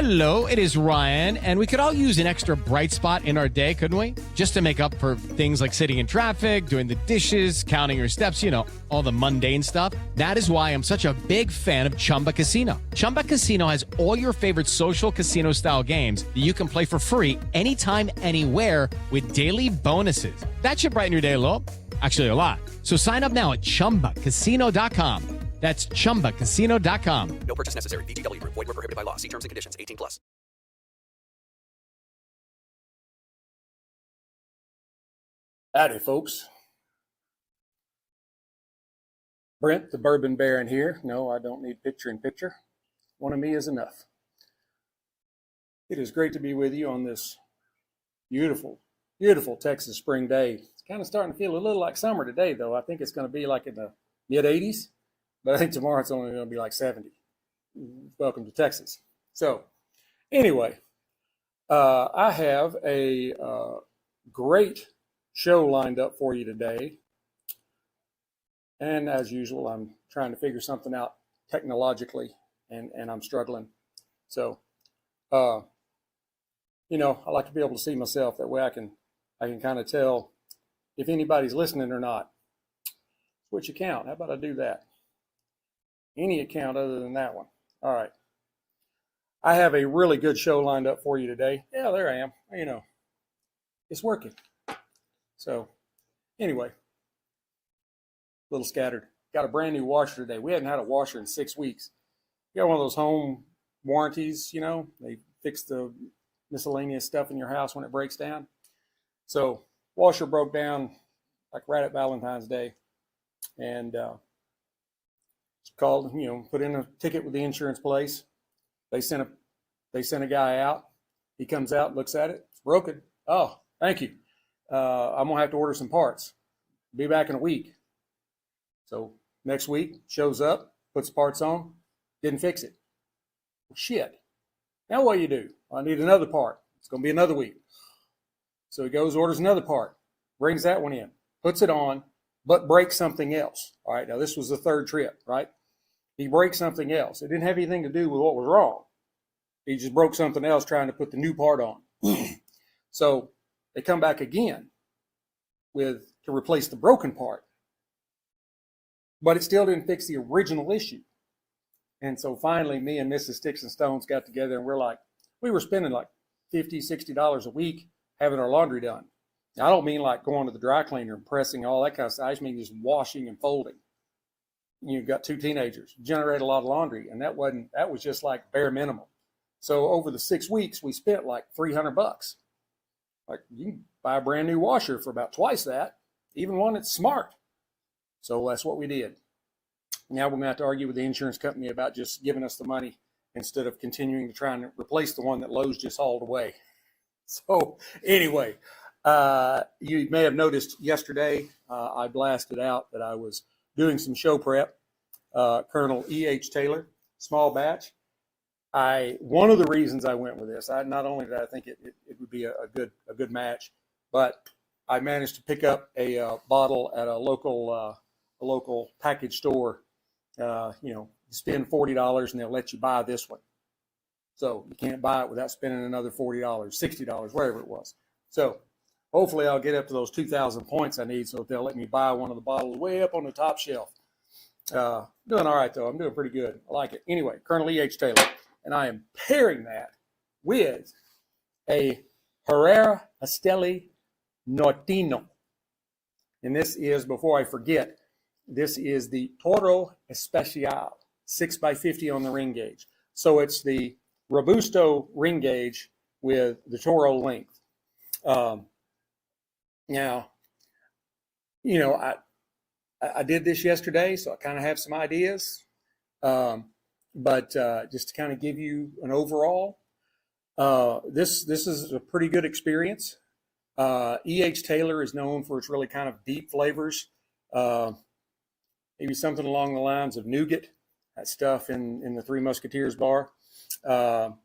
Hello, it is Ryan, and we could all use an extra bright spot in our day, couldn't we? Just to make up for things like sitting in traffic, doing the dishes, counting your steps, you know, all the mundane stuff. That is why I'm such a big fan of Chumba Casino. Chumba Casino has all your favorite social casino-style games that you can play for free anytime, anywhere with daily bonuses. That should brighten your day a little. Actually, a lot. So sign up now at ChumbaCasino.com. That's ChumbaCasino.com. No purchase necessary. VGW Group. Void where prohibited by law. See terms and conditions. 18+. Howdy, folks. Brent, the Bourbon Baron here. No, I don't need picture-in-picture. One of me is enough. It is great to be with you on this beautiful, beautiful Texas spring day. It's kind of starting to feel a little like summer today, though. I think it's going to be like in the mid-80s. But I think tomorrow it's only going to be like 70. Welcome to Texas. So anyway, I have a great show lined up for you today. And as usual, I'm trying to figure something out technologically, and I'm struggling. So, you know, I like to be able to see myself. That way I can kind of tell if anybody's listening or not. Which account? How about I do that? Any account other than that one. All right. I have a really good show lined up for you today. Yeah, there I am. You know, it's working. So anyway, a little scattered. Got a brand new washer today. We hadn't had a washer in 6 weeks. You got one of those home warranties, you know, they fix the miscellaneous stuff in your house when it breaks down. So washer broke down like right at Valentine's Day. And, called, you know, put in a ticket with the insurance place. They sent a guy out. He comes out, looks at it. It's broken. Oh, thank you. I'm gonna have to order some parts. Be back in a week. So next week shows up, puts parts on, didn't fix it. Well, shit. Now what do you do? I need another part. It's gonna be another week. So he goes, orders another part, brings that one in, puts it on, but breaks something else. All right. Now this was the third trip, right? He breaks something else. It didn't have anything to do with what was wrong. He just broke something else trying to put the new part on. So they come back again to replace the broken part. But it still didn't fix the original issue. And so finally, me and Mrs. Sticks-n-Stonez got together, and we were spending like $50, $60 a week having our laundry done. Now, I don't mean like going to the dry cleaner and pressing all that kind of stuff. I just mean just washing and folding. You've got two teenagers, generate a lot of laundry, and that was just like bare minimum. So over the 6 weeks, we spent like $300. Like you can buy a brand new washer for about twice that, even one that's smart. So that's what we did. Now we're going to have to argue with the insurance company about just giving us the money instead of continuing to try and replace the one that Lowe's just hauled away. So anyway, you may have noticed yesterday I blasted out that I was doing some show prep, Colonel E.H. Taylor, small batch. One of the reasons I went with this, not only did I think it would be a good match, but I managed to pick up a bottle at a local package store. You know, you spend $40 and they'll let you buy this one. So you can't buy it without spending another $40, $60, whatever it was. So hopefully I'll get up to those 2,000 points I need so that they'll let me buy one of the bottles way up on the top shelf. Doing all right, though. I'm doing pretty good. I like it. Anyway, Colonel E.H. Taylor. And I am pairing that with a Herrera Estelli Norteno. And this is, before I forget, this is the Toro Especial, 6x50 on the ring gauge. So it's the Robusto ring gauge with the Toro length. Now, you know, I did this yesterday, so I kind of have some ideas. But just to kind of give you an overall, this is a pretty good experience. E.H. Taylor is known for its really kind of deep flavors. Maybe something along the lines of nougat, that stuff in the Three Musketeers bar. And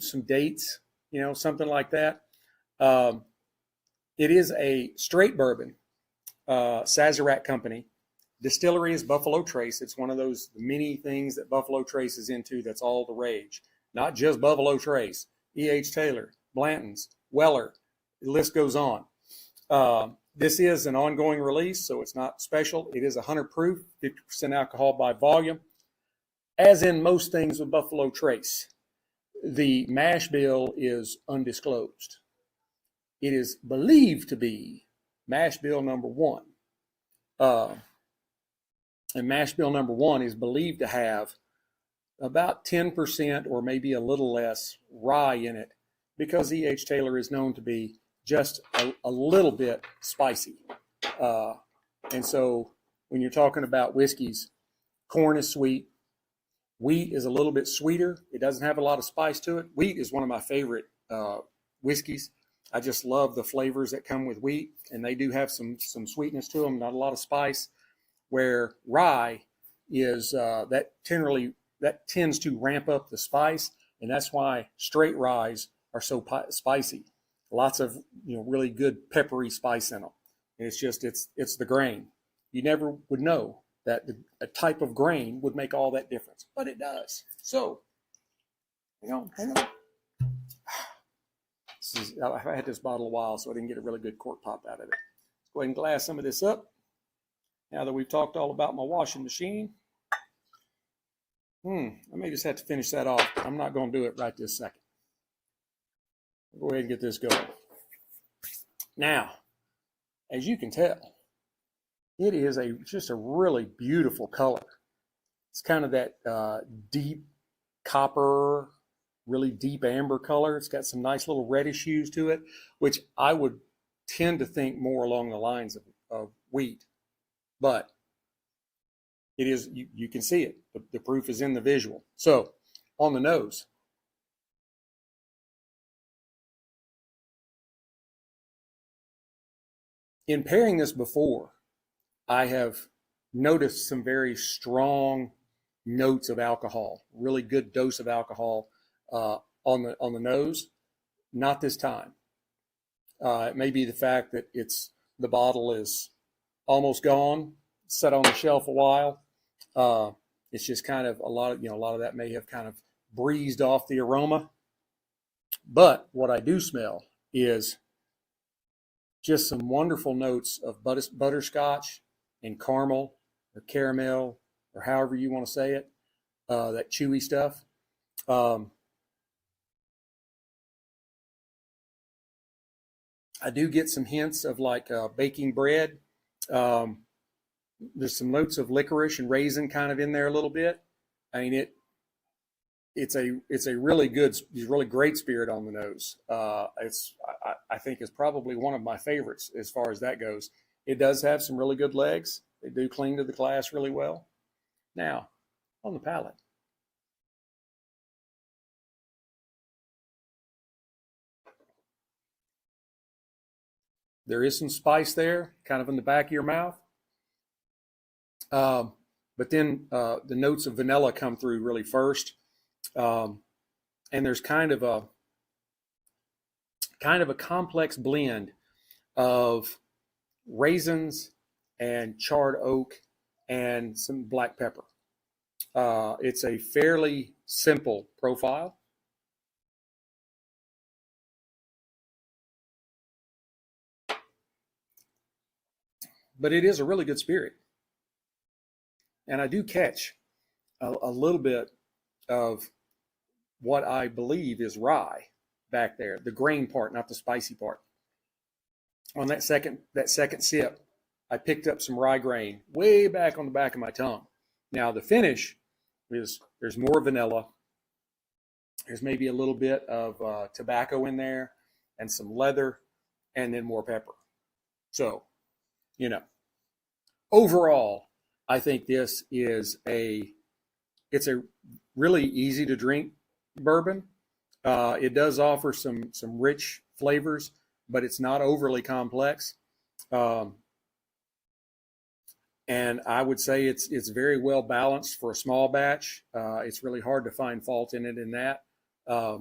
some dates, you know, something like that. It is a straight bourbon, Sazerac company. Distillery is Buffalo Trace. It's one of those many things that Buffalo Trace is into. That's all the rage. Not just Buffalo Trace. E.H. Taylor, Blanton's, Weller. The list goes on. This is an ongoing release, so it's not special. It is 100 proof, 50% alcohol by volume. As in most things with Buffalo Trace, the mash bill is undisclosed. It is believed to be mash bill number 1. And mash bill number 1 is believed to have about 10% or maybe a little less rye in it, because E.H. Taylor is known to be just a little bit spicy. And so when you're talking about whiskeys, corn is sweet. Wheat is a little bit sweeter. It doesn't have a lot of spice to it. Wheat is one of my favorite whiskeys. I just love the flavors that come with wheat, and they do have some sweetness to them, not a lot of spice. Where rye is that tends to ramp up the spice, and that's why straight ryes are so spicy. Lots of really good peppery spice in them. And it's the grain. You never would know that a type of grain would make all that difference, but it does. So, hang on. I've had this bottle a while, so I didn't get a really good cork pop out of it. Let's go ahead and glass some of this up. Now that we've talked all about my washing machine, I may just have to finish that off. I'm not going to do it right this second. Go ahead and get this going. Now, as you can tell, it is just a really beautiful color. It's kind of that deep copper, really deep amber color. It's got some nice little reddish hues to it, which I would tend to think more along the lines of wheat. But it is, you can see it. The proof is in the visual. So on the nose, in pairing this before, I have noticed some very strong notes of alcohol, really good dose of alcohol on the nose. Not this time. It may be the fact that the bottle is almost gone, set on the shelf a while. It's just kind of a lot of that may have kind of breezed off the aroma. But what I do smell is just some wonderful notes of butterscotch and caramel or caramel or however you want to say it, that chewy stuff. I do get some hints of like baking bread. There's some notes of licorice and raisin kind of in there a little bit. I mean, it's a really great spirit on the nose. I think is probably one of my favorites as far as that goes. It does have some really good legs. They do cling to the glass really well. Now, on the palate. There is some spice there, kind of in the back of your mouth. But then the notes of vanilla come through really first. And there's kind of a complex blend of raisins and charred oak and some black pepper. It's a fairly simple profile. But it is a really good spirit. And I do catch a little bit of what I believe is rye back there, the grain part, not the spicy part. On that second sip, I picked up some rye grain way back on the back of my tongue. Now the finish is there's more vanilla. There's maybe a little bit of tobacco in there and some leather and then more pepper. So, overall, I think this is it's a really easy to drink bourbon. It does offer some rich flavors, but it's not overly complex. And I would say it's very well balanced for a small batch. It's really hard to find fault in it in that. I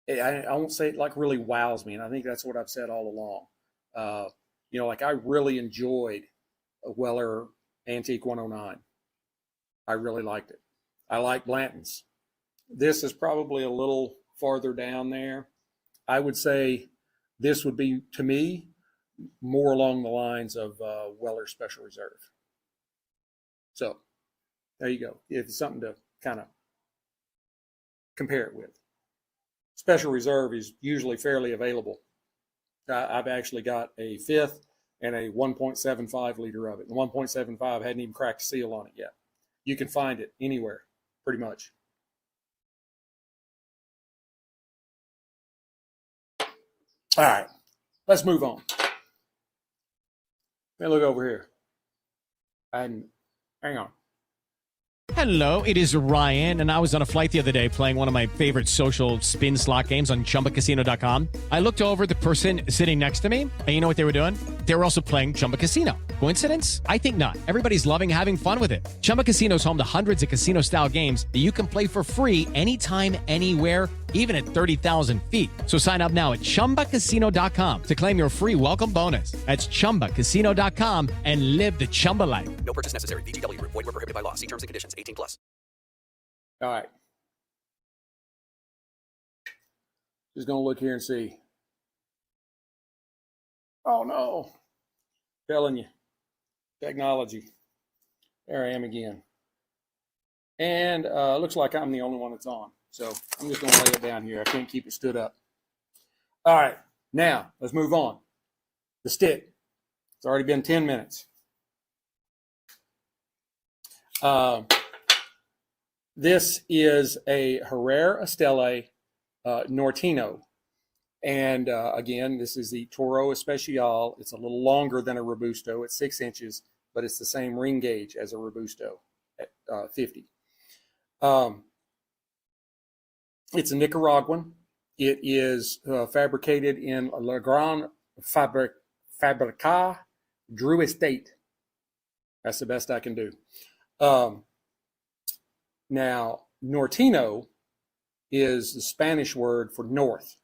won't say it like really wows me, and I think that's what I've said all along. Like I really enjoyed Weller Antique 109. I really liked it. I like Blanton's. This is probably a little farther down there. I would say this would be, to me, more along the lines of Weller Special Reserve. So there you go. It's something to kind of compare it with. Special Reserve is usually fairly available. I've actually got a fifth and a 1.75 liter of it. The 1.75 hadn't even cracked a seal on it yet. You can find it anywhere, pretty much. All right, let's move on. Let me look over here. Hang on. Hello, it is Ryan, and I was on a flight the other day playing one of my favorite social spin slot games on ChumbaCasino.com. I looked over at the person sitting next to me, and you know what they were doing? They were also playing Chumba Casino. Coincidence? I think not. Everybody's loving having fun with it. Chumba Casino is home to hundreds of casino-style games that you can play for free anytime, anywhere, even at 30,000 feet. So sign up now at ChumbaCasino.com to claim your free welcome bonus. That's ChumbaCasino.com and live the Chumba life. No purchase necessary. VGW Group. Void where prohibited by law. See terms and conditions. 18 plus. All right. Just going to look here and see. Oh, no. Telling you. Technology. There I am again. And looks like I'm the only one that's on. So I'm just going to lay it down here. I can't keep it stood up. All right. Now, let's move on. The stick. It's already been 10 minutes. This is a Herrera Estelli Norteno. And again, this is the Toro Especial. It's a little longer than a Robusto. It's 6 inches, but it's the same ring gauge as a Robusto at 50. It's a Nicaraguan. It is fabricated in La Grande Fabrica Drew Estate. That's the best I can do. Now, Norteno is the Spanish word for north.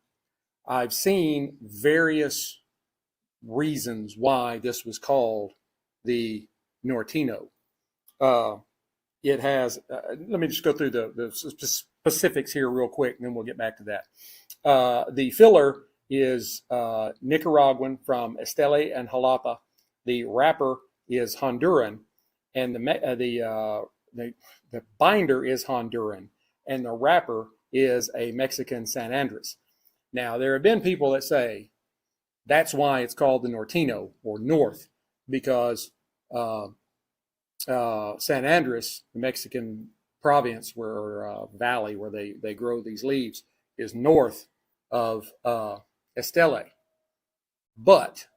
I've seen various reasons why this was called the Norteno. It has, let me just go through the specifics here real quick, and then we'll get back to that. The filler is Nicaraguan from Estelli and Jalapa. The wrapper is Honduran, and the binder is Honduran, and the wrapper is a Mexican San Andres. Now, there have been people that say that's why it's called the Norteno, or North, because San Andres, the Mexican province valley where they grow these leaves, is north of Estelli. But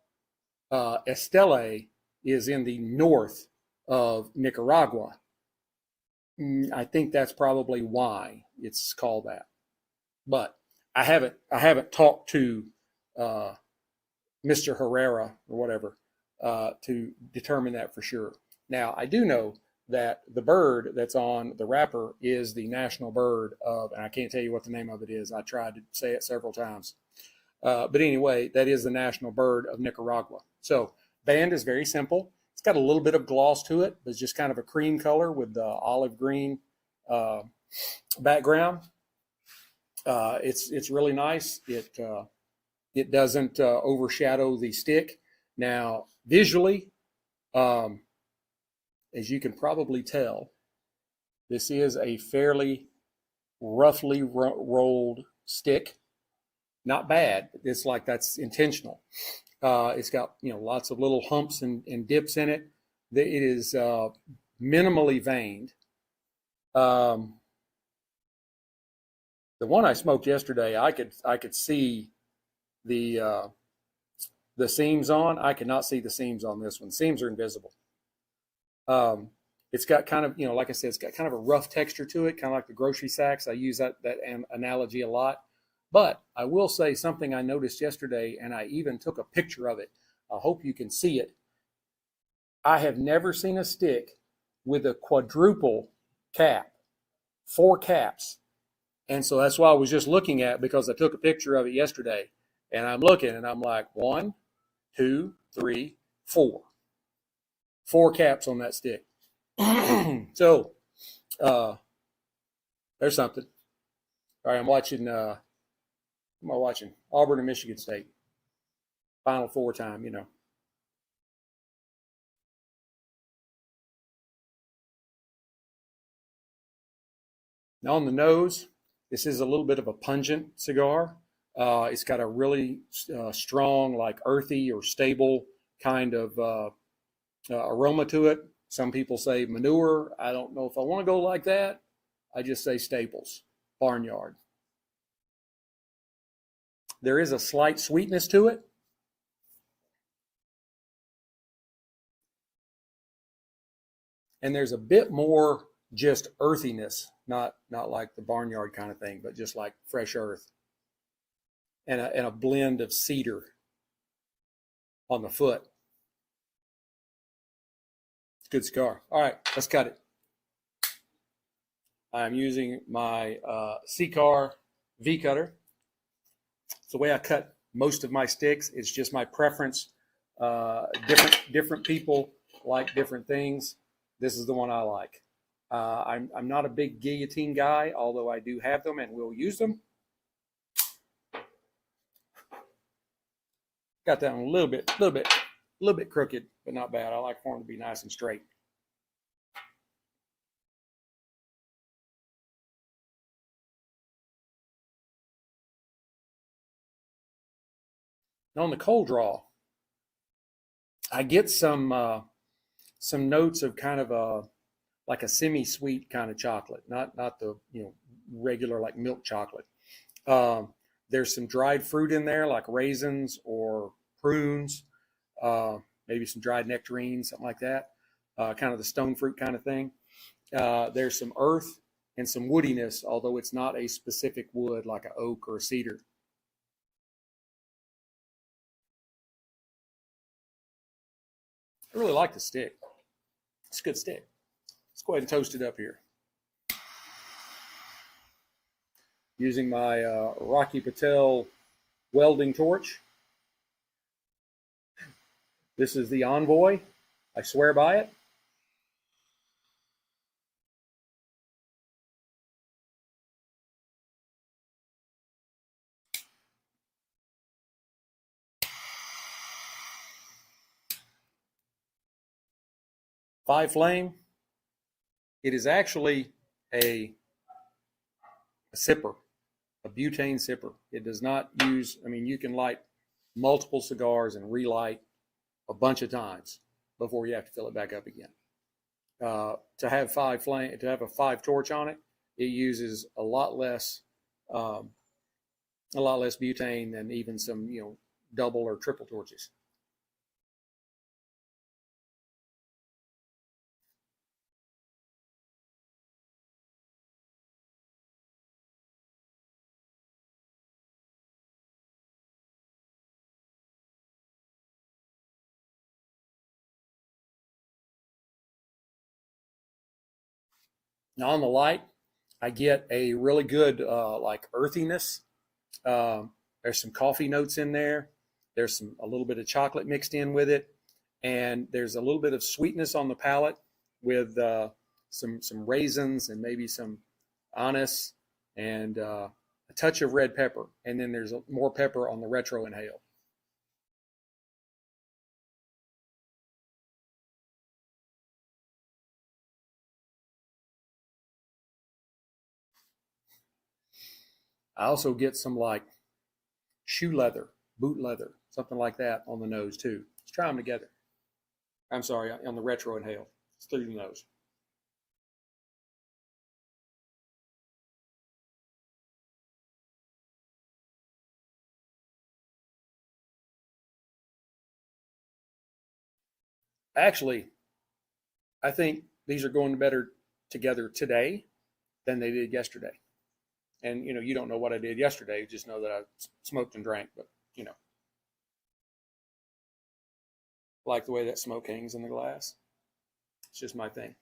Estelli is in the north of Nicaragua. I think that's probably why it's called that. But I haven't talked to Mr. Herrera or whatever to determine that for sure. Now, I do know that the bird that's on the wrapper is the national bird of, and I can't tell you what the name of it is. I tried to say it several times. But anyway, that is the national bird of Nicaragua. So band is very simple. It's got a little bit of gloss to it. It's just kind of a cream color with the olive green background. It's really nice. It doesn't overshadow the stick. Now, visually, as you can probably tell, this is a fairly roughly rolled stick. Not bad. It's like that's intentional. It's got lots of little humps and dips in it. It is minimally veined. The one I smoked yesterday, I could see the seams on. I could not see the seams on this one. Seams are invisible. It's got kind of, like I said, it's got kind of a rough texture to it, kind of like the grocery sacks. I use that analogy a lot. But I will say something I noticed yesterday, and I even took a picture of it. I hope you can see it. I have never seen a stick with a quadruple cap, 4 caps. And so that's why I was just looking at, because I took a picture of it yesterday. And I'm looking, and I'm like, 1, 2, 3, 4. 4 caps on that stick. So there's something. All right, I'm watching. What am I watching? Auburn and Michigan State. Final Four time, you know. Now on the nose, this is a little bit of a pungent cigar. It's got a really strong, like earthy or stable kind of aroma to it. Some people say manure. I don't know if I want to go like that. I just say staples, barnyard. There is a slight sweetness to it. And there's a bit more just earthiness, not like the barnyard kind of thing, but just like fresh earth. And a blend of cedar on the foot. It's a good cigar. All right, let's cut it. I'm using my cigar V cutter. It's the way I cut most of my sticks. It's just my preference. Different people like different things. This is the one I like. I'm not a big guillotine guy, although I do have them and will use them. Got that one a little bit crooked, but not bad. I like for them to be nice and straight. Now on the cold draw, I get some notes of kind of a like a semi-sweet kind of chocolate, not the regular like milk chocolate. There's some dried fruit in there, like raisins or prunes, maybe some dried nectarines, something like that. Kind of the stone fruit kind of thing. There's some earth and some woodiness, although it's not a specific wood like an oak or a cedar. I really like the stick. It's a good stick. Let's go ahead and toast it up here. Using my Rocky Patel welding torch. This is the Envoy. I swear by it. Five flame. It is actually a sipper, a butane sipper. It does not use, you can light multiple cigars and relight a bunch of times before you have to fill it back up again. To have a 5 torch on it, it uses a lot less butane than even some double or triple torches. Now on the light, I get a really good like earthiness. There's some coffee notes in there. There's a little bit of chocolate mixed in with it, and there's a little bit of sweetness on the palate with some raisins and maybe some anise and a touch of red pepper. And then there's more pepper on the retro inhale. I also get some like shoe leather, boot leather, something like that on the nose too. Let's try them together. I'm sorry, on the retro inhale. It's through the nose. Actually, I think these are going better together today than they did yesterday. And, you don't know what I did yesterday. You just know that I smoked and drank. But, like the way that smoke hangs in the glass. It's just my thing.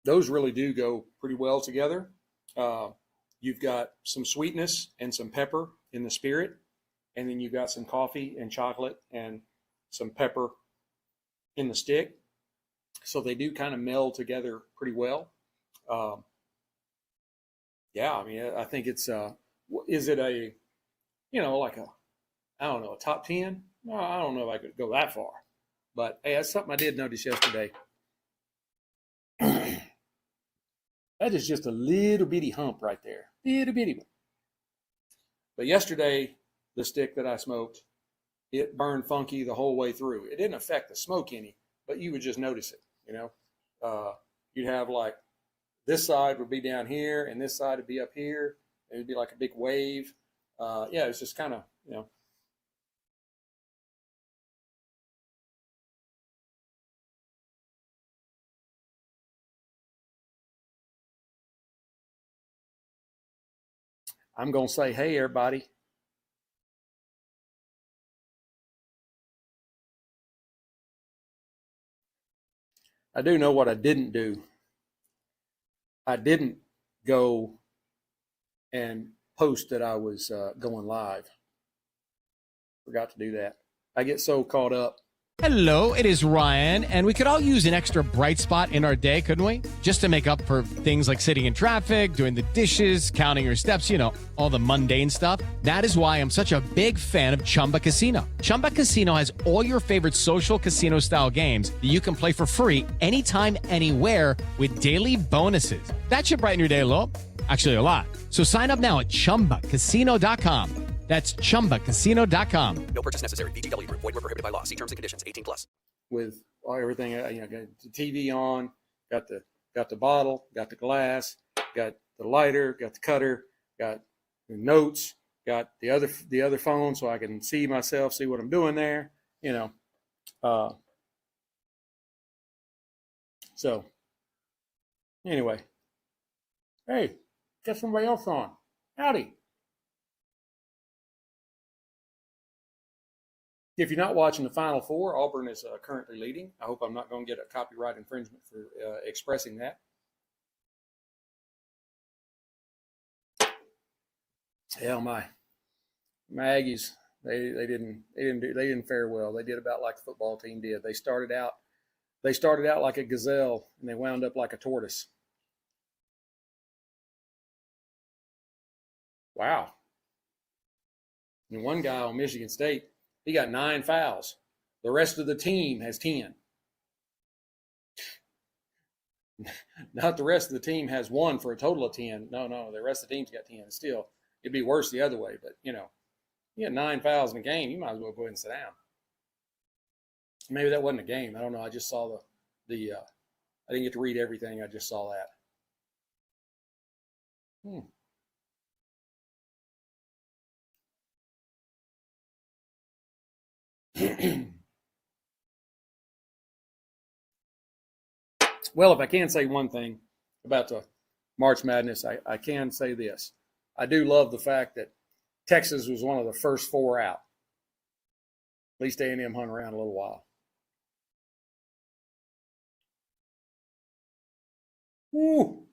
those really do go pretty well together. You've got some sweetness and some pepper in the spirit, and then you've got some coffee and chocolate and some pepper in the stick. So they do kind of meld together pretty well. Yeah, I mean, I think it's, is it a, like a, I don't know, a top 10? No, I don't know if I could go that far. But hey, that's something I did notice yesterday. That is just a little bitty hump right there. Little bitty one. But yesterday, the stick that I smoked, it burned funky the whole way through. It didn't affect the smoke any, but you would just notice it, You'd have like this side would be down here and this side would be up here. It would be like a big wave. Yeah, it's just kind of, I'm going to say, hey, everybody. I do know what I didn't do. I didn't go and post that I was going live. Forgot to do that. I get so caught up. Hello, it is Ryan, and we could all use an extra bright spot in our day, couldn't we? Just to make up for things like sitting in traffic, doing the dishes, counting your steps, all the mundane stuff. That is why I'm such a big fan of Chumba Casino. Chumba Casino has all your favorite social casino-style games that you can play for free anytime, anywhere with daily bonuses. That should brighten your day a little. Actually, a lot. So sign up now at ChumbaCasino.com. That's ChumbaCasino.com. No purchase necessary. VGW Group. Void where prohibited by law. See terms and conditions. 18+. With everything, got the TV on, got the bottle, got the glass, got the lighter, got the cutter, got the notes, got the other phone so I can see myself, see what I'm doing there. So anyway, hey, got somebody else on. Howdy. If you're not watching the Final Four, Auburn is currently leading. I hope I'm not going to get a copyright infringement for expressing that. Hell, my Aggies, they didn't fare well. They did about like the football team did. They started out like a gazelle and they wound up like a tortoise. Wow. And one guy on Michigan State, he got 9 fouls. The rest of the team has 10. Not the rest of the team has 1 for a total of 10. No, the rest of the team's got 10. Still, it'd be worse the other way. But, you had 9 fouls in a game, you might as well go ahead and sit down. Maybe that wasn't a game. I don't know. I just saw I didn't get to read everything. I just saw that. Well, if I can say one thing about the March Madness, I can say this. I do love the fact that Texas was one of the first 4 out. At least A&M hung around a little while. Woo!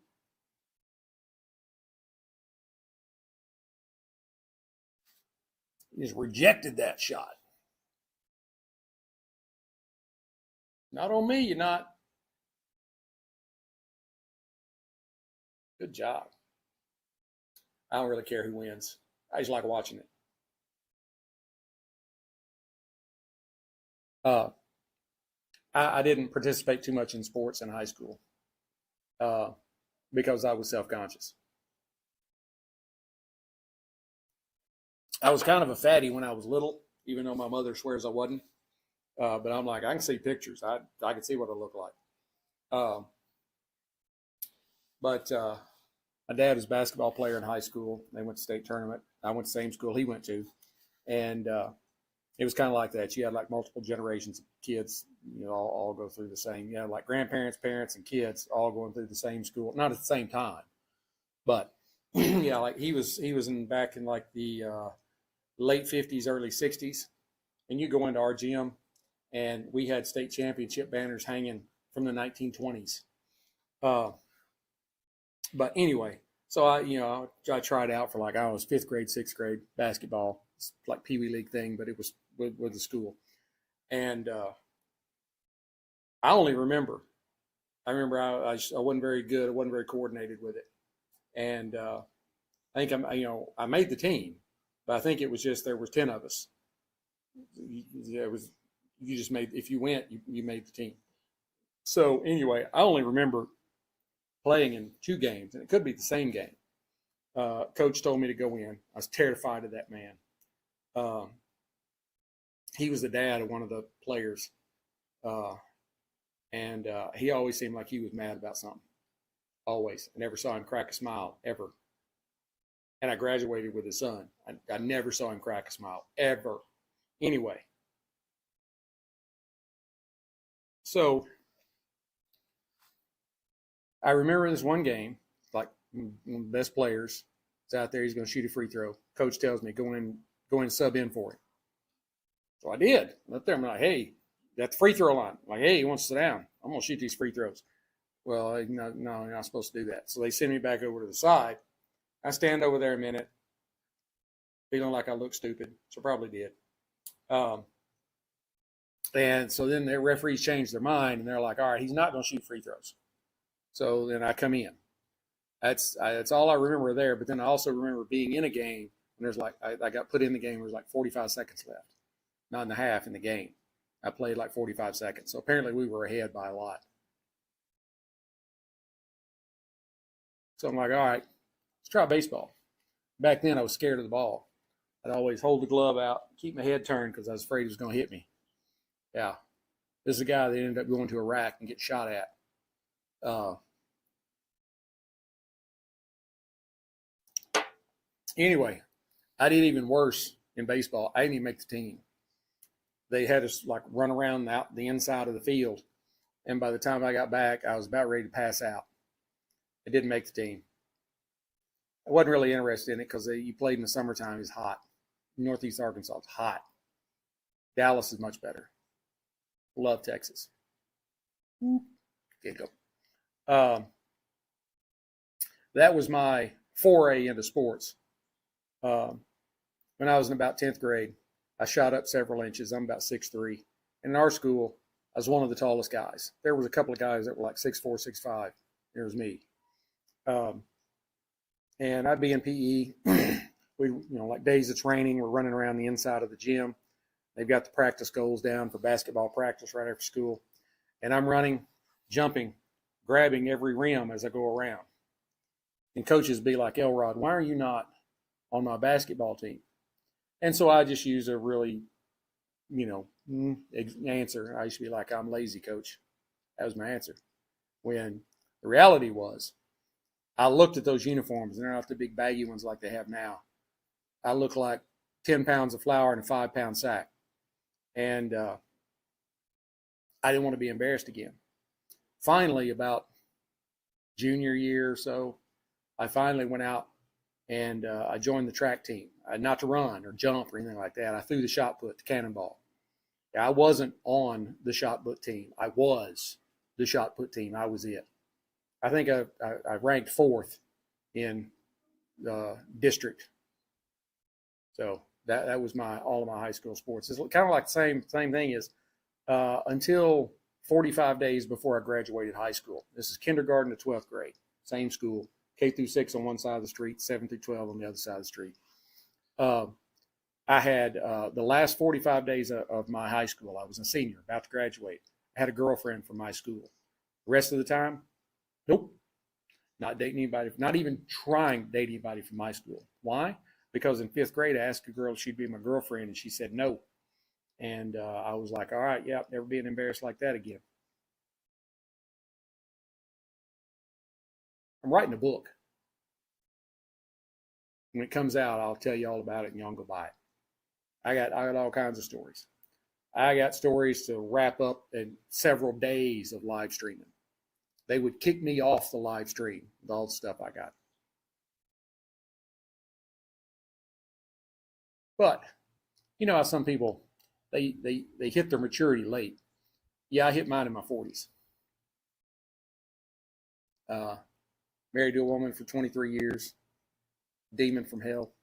He just rejected that shot. Not on me, you're not. Good job. I don't really care who wins. I just like watching it. I didn't participate too much in sports in high school because I was self-conscious. I was kind of a fatty when I was little, even though my mother swears I wasn't. But I'm like, I can see pictures. I can see what I look like. But my dad was a basketball player in high school. They went to state tournament. I went to the same school he went to. And it was kind of like that. You had like multiple generations of kids, all go through the same, like grandparents, parents, and kids all going through the same school. Not at the same time. But, yeah, like he was back in like the late 50s, early 60s. And you go into our gym, and we had state championship banners hanging from the 1920s. But anyway, so I tried out for like, I was 5th grade, 6th grade basketball. It's like Pee Wee League thing, but it was with the school. And I only remember, I wasn't very good. I wasn't very coordinated with it. And I think I made the team, but I think it was just, there was 10 of us. It was, you just made, if you went, you made the team. So anyway, I only remember playing in 2 games, and it could be the same game. Coach told me to go in. I was terrified of that man. He was the dad of one of the players, and he always seemed like he was mad about something. Always. I never saw him crack a smile, ever. And I graduated with his son. I never saw him crack a smile, ever. Anyway. So I remember this one game, like one of the best players is out there. He's going to shoot a free throw. Coach tells me, go in sub in for him. So I did. I'm up there. I'm like, hey, that's the free throw line. I'm like, hey, he wants to sit down. I'm going to shoot these free throws. Well, no, you're not supposed to do that. So they send me back over to the side. I stand over there a minute, feeling like I look stupid. So probably did. And so then the referees changed their mind, and they're like, all right, he's not going to shoot free throws. So then I come in. That's all I remember there. But then I also remember being in a game, and there's like, I got put in the game, there was like 45 seconds left. 9.5 in the game. I played like 45 seconds. So apparently we were ahead by a lot. So I'm like, all right, let's try baseball. Back then I was scared of the ball. I'd always hold the glove out, keep my head turned because I was afraid he was going to hit me. Yeah. This is a guy that ended up going to Iraq and get shot at. Anyway, I did even worse in baseball. I didn't even make the team. They had us like run around the inside of the field. And by the time I got back, I was about ready to pass out. I didn't make the team. I wasn't really interested in it because you played in the summertime. It's hot. Northeast Arkansas, it's hot. Dallas is much better. Love Texas. Okay, go. That was my foray into sports. When I was in about 10th grade, I shot up several inches. I'm about 6'3". And in our school, I was one of the tallest guys. There was a couple of guys that were like 6'4", 6'5". There was me. And I'd be in PE. We, like days of training, we're running around the inside of the gym. They've got the practice goals down for basketball practice right after school. And I'm running, jumping, grabbing every rim as I go around. And coaches be like, Elrod, why are you not on my basketball team? And so I just use a really, answer. I used to be like, I'm lazy, coach. That was my answer. When the reality was, I looked at those uniforms, and they're not the big baggy ones like they have now. I look like 10 pounds of flour in a 5-pound sack. And I didn't want to be embarrassed again. Finally, about junior year or so, I finally went out and I joined the track team. Not to run or jump or anything like that. I threw the shot put, the cannonball. I wasn't on the shot put team. I was the shot put team. I was it. I think I ranked 4th in the district. So that was all of my high school sports. It's kind of like the same thing as until 45 days before I graduated high school. This is kindergarten to 12th grade, same school, K through 6 on one side of the street, 7 through 12 on the other side of the street. I had the last 45 days of my high school, I was a senior, about to graduate. I had a girlfriend from my school. The rest of the time, nope, not dating anybody, not even trying to date anybody from my school. Why? Because in 5th grade, I asked a girl if she'd be my girlfriend, and she said no. And I was like, all right, yeah, never being embarrassed like that again. I'm writing a book. When it comes out, I'll tell you all about it, and y'all can go buy it. I got all kinds of stories. I got stories to wrap up in several days of live streaming. They would kick me off the live stream with all the stuff I got. But you know how some people, they hit their maturity late. Yeah, I hit mine in my 40s. Married to a woman for 23 years, demon from hell.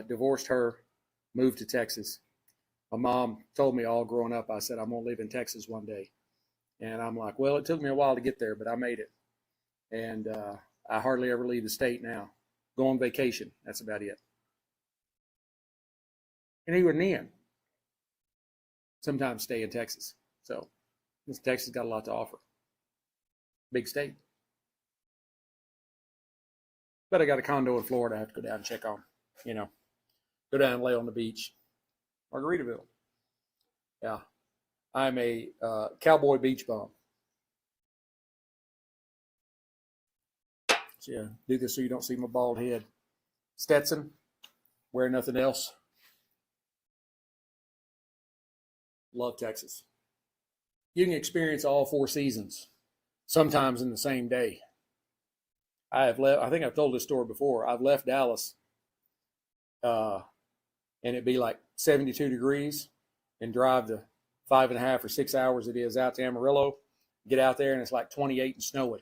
Divorced her, moved to Texas. My mom told me all growing up, I said, I'm going to live in Texas one day. And I'm like, well, it took me a while to get there, but I made it. And I hardly ever leave the state now. Go on vacation. That's about it. And even then, sometimes stay in Texas. So Texas got a lot to offer. Big state. But I got a condo in Florida I have to go down and check on. Go down and lay on the beach. Margaritaville. Yeah. I'm a cowboy beach bum. So yeah, do this so you don't see my bald head. Stetson, wear nothing else. Love Texas. You can experience all 4 seasons, sometimes in the same day. I think I've told this story before. I've left Dallas, and it'd be like 72 degrees, and drive the 5.5 or 6 hours it is out to Amarillo, get out there, and it's like 28 and snowing.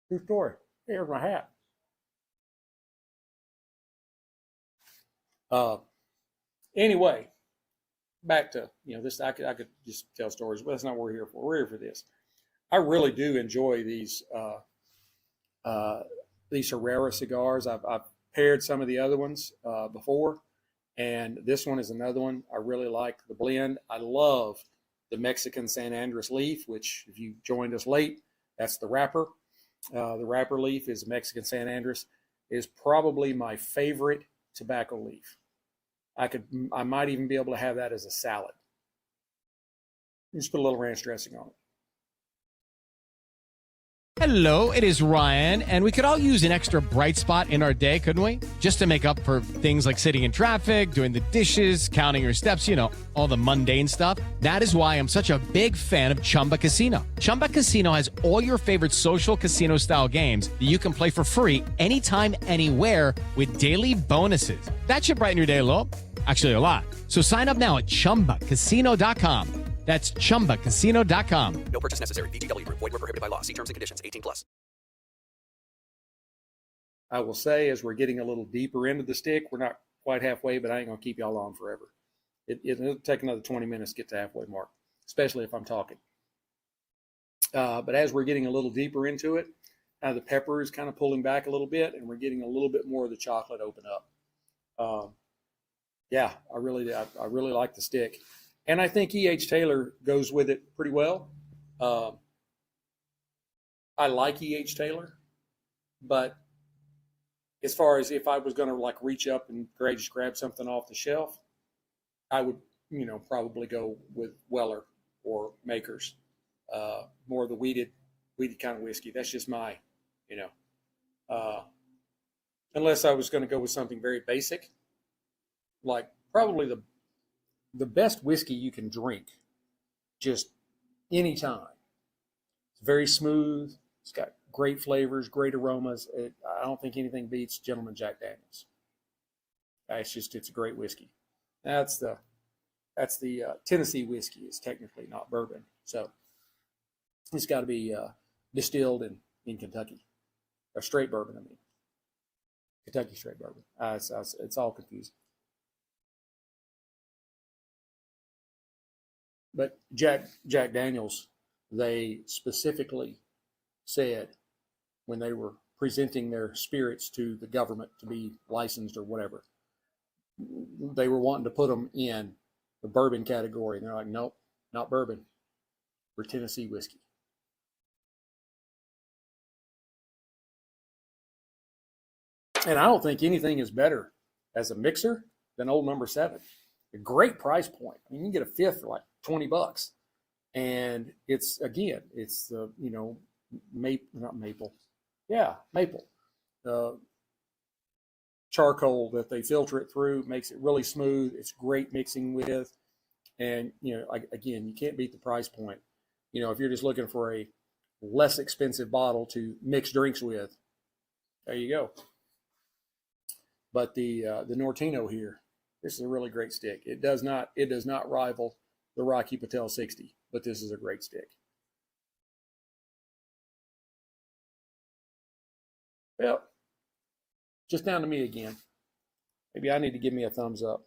True story. Here's my hat. Anyway, back to this. I could just tell stories, but that's not what we're here for. We're here for this. I really do enjoy these Herrera cigars. I've paired some of the other ones before, and this one is another one. I really like the blend. I love the Mexican San Andres leaf, which if you joined us late, that's the wrapper. The wrapper leaf is Mexican San Andres. Is probably my favorite tobacco leaf. I might even be able to have that as a salad. Just put a little ranch dressing on it. Hello, it is Ryan, and we could all use an extra bright spot in our day, couldn't we? Just to make up for things like sitting in traffic, doing the dishes, counting your steps, all the mundane stuff. That is why I'm such a big fan of Chumba Casino. Chumba Casino has all your favorite social casino-style games that you can play for free anytime, anywhere with daily bonuses. That should brighten your day a little. Actually, a lot. So sign up now at ChumbaCasino.com. That's ChumbaCasino.com. No purchase necessary. VGW Group. Void where prohibited by law. See terms and conditions. 18+. I will say, as we're getting a little deeper into the stick, we're not quite halfway, but I ain't going to keep y'all on forever. It'll take another 20 minutes to get to the halfway mark, especially if I'm talking. But as we're getting a little deeper into it, the pepper is kind of pulling back a little bit, and we're getting a little bit more of the chocolate open up. I really like the stick. And I think E.H. Taylor goes with it pretty well. I like E.H. Taylor, but as far as if I was going to reach up and just grab something off the shelf, I would, probably go with Weller or Makers, more of the weeded kind of whiskey. That's just my, unless I was going to go with something very basic, like probably the best whiskey you can drink just anytime. It's very smooth. It's got great flavors, great aromas. I don't think anything beats Gentleman Jack Daniels. It's a great whiskey. That's the Tennessee whiskey. It's technically not bourbon. So it's got to be distilled in Kentucky. Or straight bourbon, I mean. Kentucky straight bourbon. It's all confusing. But Jack Daniels, they specifically said when they were presenting their spirits to the government to be licensed or whatever, they were wanting to put them in the bourbon category. And they're like, nope, not bourbon. We're Tennessee whiskey. And I don't think anything is better as a mixer than Old Number 7. A great price point. I mean, you can get a fifth for like $20. And it's the, maple. Yeah, maple. Charcoal that they filter it through makes it really smooth. It's great mixing with. And, again, you can't beat the price point. If you're just looking for a less expensive bottle to mix drinks with, there you go. But the Norteno here, this is a really great stick. It does not rival the Rocky Patel 60, but this is a great stick. Well, just down to me again. Maybe I need to give me a thumbs up.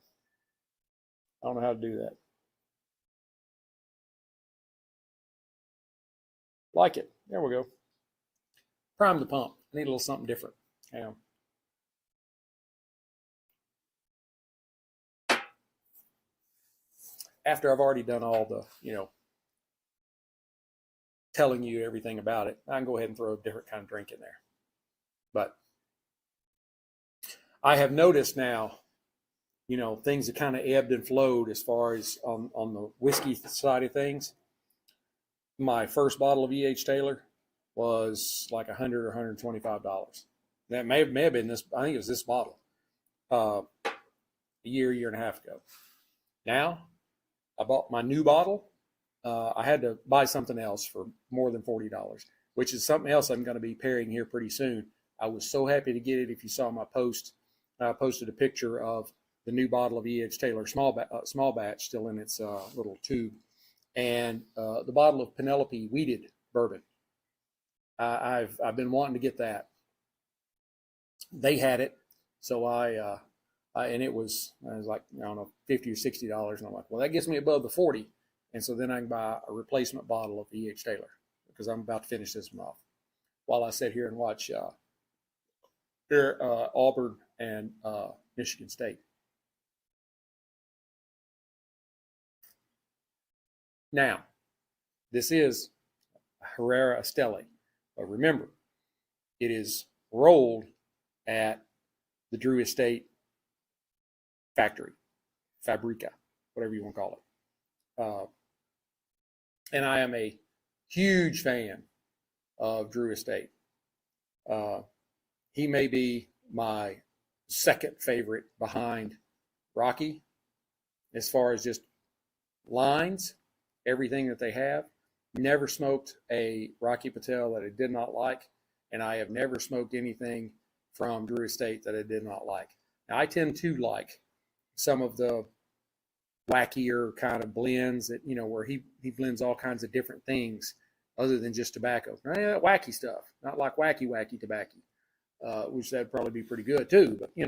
I don't know how to do that. Like it. There we go. Prime the pump. I need a little something different. Yeah. After I've already done all the, telling you everything about it, I can go ahead and throw a different kind of drink in there. But I have noticed now, things have kind of ebbed and flowed as far as on the whiskey side of things. My first bottle of E.H. Taylor was like $100 or $125. That may have been this. I think it was this bottle a year and a half ago. Now, I bought my new bottle. I had to buy something else for more than $40, which is something else I'm going to be pairing here pretty soon. I was so happy to get it. If you saw my post, I posted a picture of the new bottle of E.H. Taylor small batch still in its little tube, and the bottle of Penelope wheated bourbon. I've been wanting to get that. They had it, so and it was like, I don't know, $50 or $60, and I'm like, well, that gets me above the 40, and so then I can buy a replacement bottle of E.H. Taylor because I'm about to finish this one off while I sit here and watch Auburn and Michigan State. Now, this is Herrera Estelli, but remember, it is rolled at the Drew Estate factory, Fabrica, whatever you want to call it. And I am a huge fan of Drew Estate. He may be my second favorite behind Rocky as far as just lines, everything that they have. Never smoked a Rocky Patel that I did not like, and I have never smoked anything from Drew Estate that I did not like. Now, I tend to like some of the wackier kind of blends that, where he blends all kinds of different things other than just tobacco. Wacky stuff, not like wacky tobacco, which that'd probably be pretty good too. But, you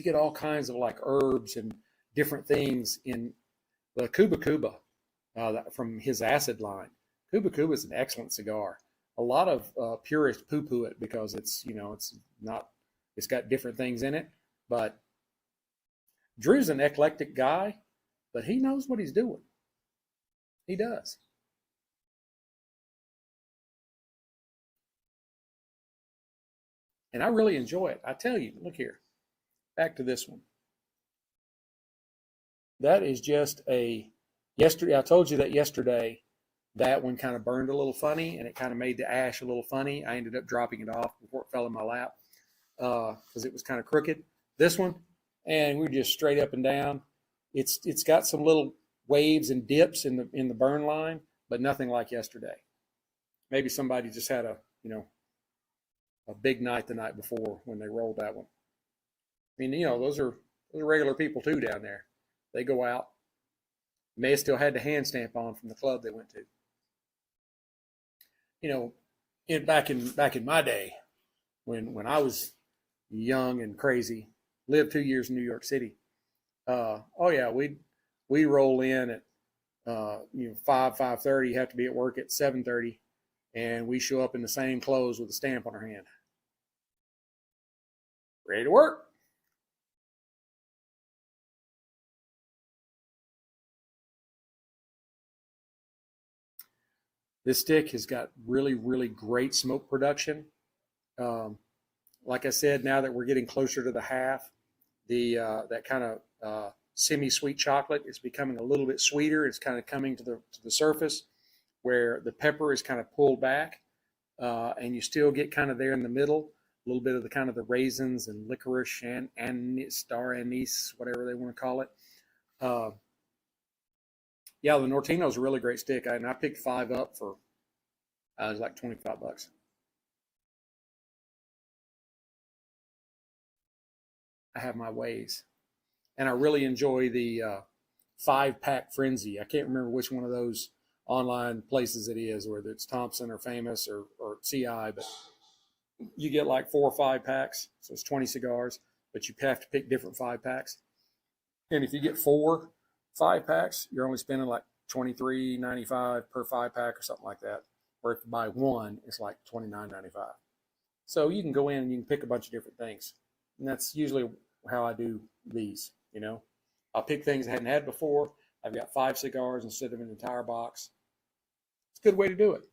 get all kinds of like herbs and different things in the Cuba from his acid line. Cuba is an excellent cigar. A lot of purists poo-poo it because it's got different things in it. But Drew's an eclectic guy, but he knows what he's doing. He does. And I really enjoy it. I tell you, look here. Back to this one. That is just yesterday. I told you that yesterday. That one kind of burned a little funny, and it kind of made the ash a little funny. I ended up dropping it off before it fell in my lap because it was kind of crooked. This one, and we're just straight up and down. It's got some little waves and dips in the burn line, but nothing like yesterday. Maybe somebody just had a big night the night before when they rolled that one. I mean, those are regular people too down there. They go out. May have still had the hand stamp on from the club they went to. Back in my day, when I was young and crazy, lived 2 years in New York City. We roll in at 5:30. You have to be at work at 7:30, and we show up in the same clothes with a stamp on our hand, ready to work. This stick has got really, really great smoke production. Like I said, now that we're getting closer to the half, that kind of semi-sweet chocolate is becoming a little bit sweeter. It's kind of coming to the surface where the pepper is kind of pulled back, and you still get kind of there in the middle, a little bit of the kind of the raisins and licorice and star anise, whatever they want to call it. Yeah, the Norteno is a really great stick. I picked 5 up for, it was like $25. I have my ways. And I really enjoy the 5-pack Frenzy. I can't remember which one of those online places it is, whether it's Thompson or Famous or CI, but you get like 4 or 5 packs. So it's 20 cigars, but you have to pick different 5 packs. And if you get 4 5-packs, you're only spending like $23.95 per 5-pack or something like that. Or if you buy one, it's like $29.95. So you can go in and you can pick a bunch of different things. And that's usually how I do these, you know. I'll pick things I hadn't had before. I've got 5 cigars instead of an entire box. It's a good way to do it.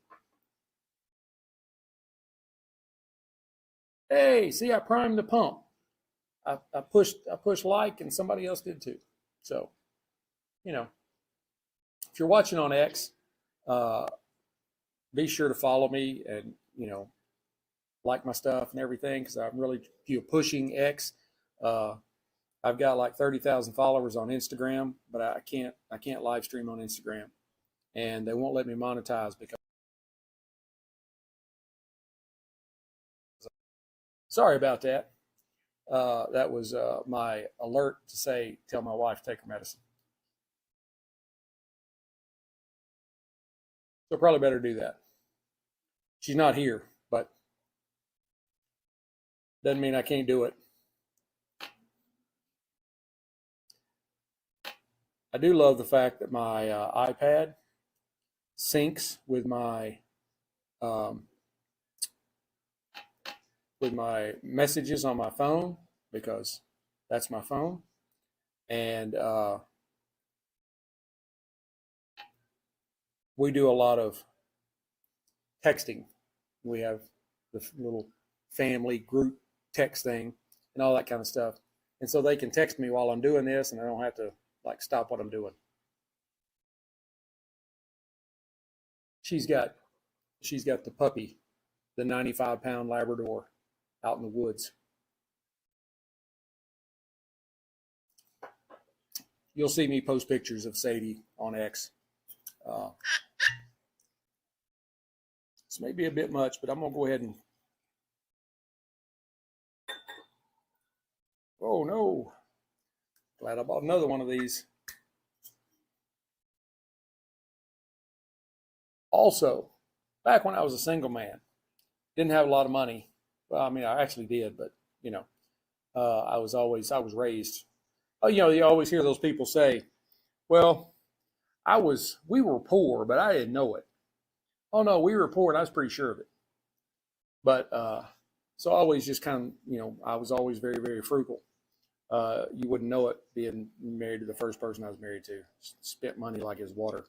Hey, see, I primed the pump. I pushed like, and somebody else did too. So, you know, if you're watching on X, be sure to follow me and, you know, like my stuff and everything, because I'm really pushing X. I've got like 30,000 followers on Instagram, but I can't live stream on Instagram, and they won't let me monetize because. Sorry about that. That was my alert to say, tell my wife to take her medicine. So probably better do that. She's not here, but doesn't mean I can't do it. I do love the fact that my iPad syncs with my messages on my phone, because that's my phone. And we do a lot of texting. We have the little family group text thing and all that kind of stuff. And so they can text me while I'm doing this, and I don't have to like stop what I'm doing. She's got the puppy, the 95-pound Labrador, out in the woods. You'll see me post pictures of Sadie on X. This may be a bit much, but I'm going to go ahead and... Oh, no. Glad I bought another one of these. Also, back when I was a single man, didn't have a lot of money. Well, I mean, I actually did, but, you know, I was raised. Oh, you know, you always hear those people say, well, we were poor, but I didn't know it. Oh, no, we were poor, and I was pretty sure of it. But, so I always just kind of, you know, I was always very, very frugal. You wouldn't know it being married to the first person I was married to. Spent money like it was water.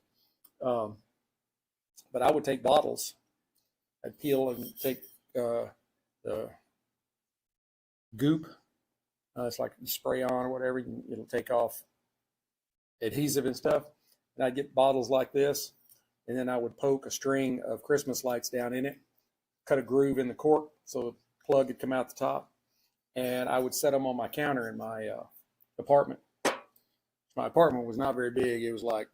But I would take bottles. I'd peel and take the goop. It's like you spray on or whatever. It'll take off adhesive and stuff. And I'd get bottles like this. And then I would poke a string of Christmas lights down in it, cut a groove in the cork so the plug would come out the top. And I would set them on my counter in my apartment. My apartment was not very big. It was like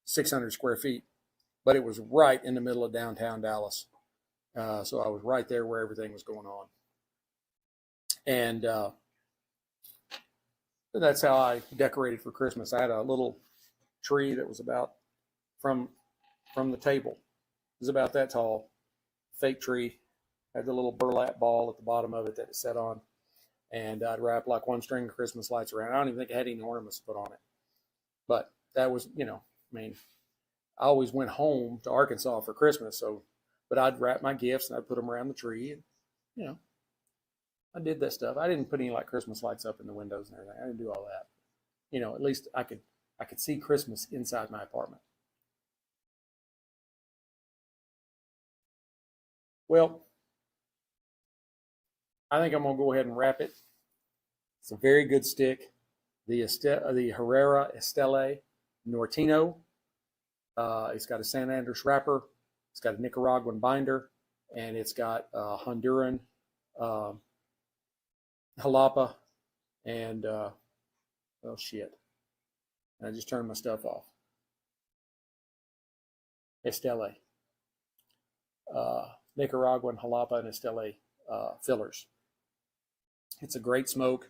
600 square feet, but it was right in the middle of downtown Dallas. So I was right there where everything was going on. And that's how I decorated for Christmas. I had a little tree that was about from the table. It was about that tall, fake tree. Had the little burlap ball at the bottom of it that it set on. And I'd wrap like one string of Christmas lights around. I don't even think I had any ornaments to put on it. But that was, you know, I mean, I always went home to Arkansas for Christmas. But I'd wrap my gifts and I'd put them around the tree. And, you know, I did that stuff. I didn't put any like Christmas lights up in the windows and everything. I didn't do all that. You know, at least I could see Christmas inside my apartment. Well, I think I'm going to go ahead and wrap it. It's a very good stick. The Herrera Estelli Norteno. It's got a San Andres wrapper. It's got a Nicaraguan binder. And it's got Honduran jalapa. And, oh, shit. And I just turned my stuff off. Estelli. Nicaraguan jalapa and Estelli fillers. It's a great smoke.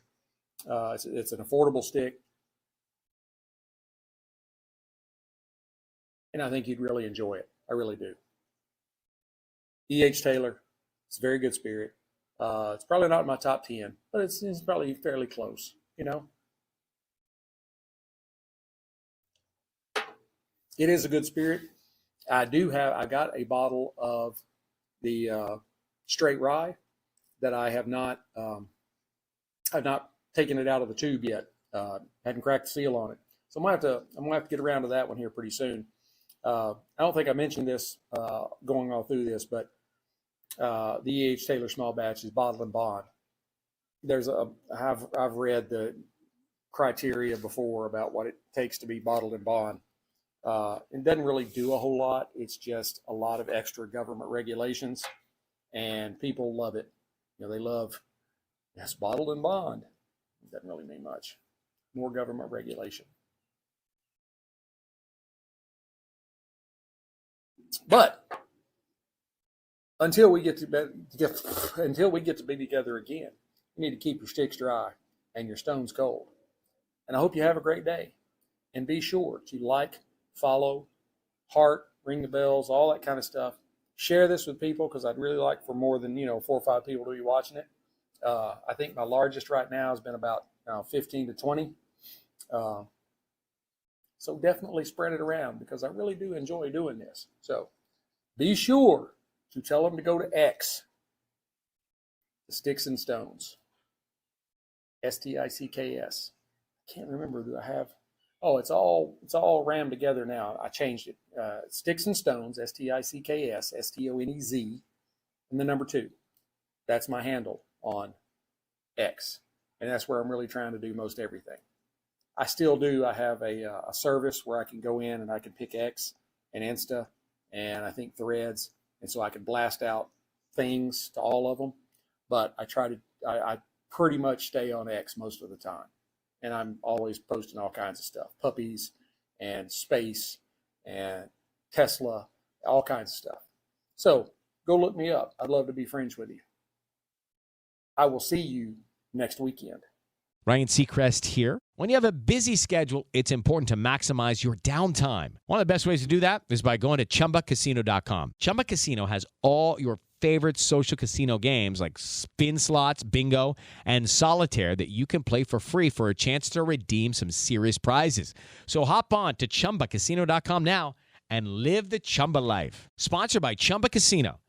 It's an affordable stick. and I think you'd really enjoy it. I really do. E.H. Taylor, it's a very good spirit. It's probably not in my top 10, but it's probably fairly close, you know. It is a good spirit. I got a bottle of the straight rye that I have not taken it out of the tube yet. Hadn't cracked the seal on it. So I'm gonna have to get around to that one here pretty soon. I don't think I mentioned this going all through this, but the E.H. Taylor small batch is bottled and bond. I've read the criteria before about what it takes to be bottled and bond. It doesn't really do a whole lot. It's just a lot of extra government regulations, and people love it. You know, they love, yes, bottled and bond. It doesn't really mean much. More government regulation. But until we get to be together again, you need to keep your sticks dry and your stones cold. And I hope you have a great day. And be sure to like, follow, heart, ring the bells, all that kind of stuff. Share this with people, because I'd really like for more than 4 or 5 people to be watching it. I think my largest right now has been about 15 to 20. So definitely spread it around, because I really do enjoy doing this. So be sure to tell them to go to X, the Sticks-n-Stonez, STICKS. I can't remember. Do I have? Oh, it's all rammed together now. I changed it. Sticks-n-Stonez, STICKS, STONEZ, and the number 2. That's my handle on X, and that's where I'm really trying to do most everything. I still do. I have a service where I can go in and I can pick X and Insta, and I think Threads, and so I can blast out things to all of them. But I pretty much stay on X most of the time, and I'm always posting all kinds of stuff, puppies and space and Tesla, all kinds of stuff. So go look me up. I'd love to be friends with you. I will see you next weekend. Ryan Seacrest here. When you have a busy schedule, it's important to maximize your downtime. One of the best ways to do that is by going to ChumbaCasino.com. Chumba Casino has all your favorite social casino games like spin slots, bingo, and solitaire that you can play for free for a chance to redeem some serious prizes. So hop on to ChumbaCasino.com now and live the Chumba life. Sponsored by Chumba Casino.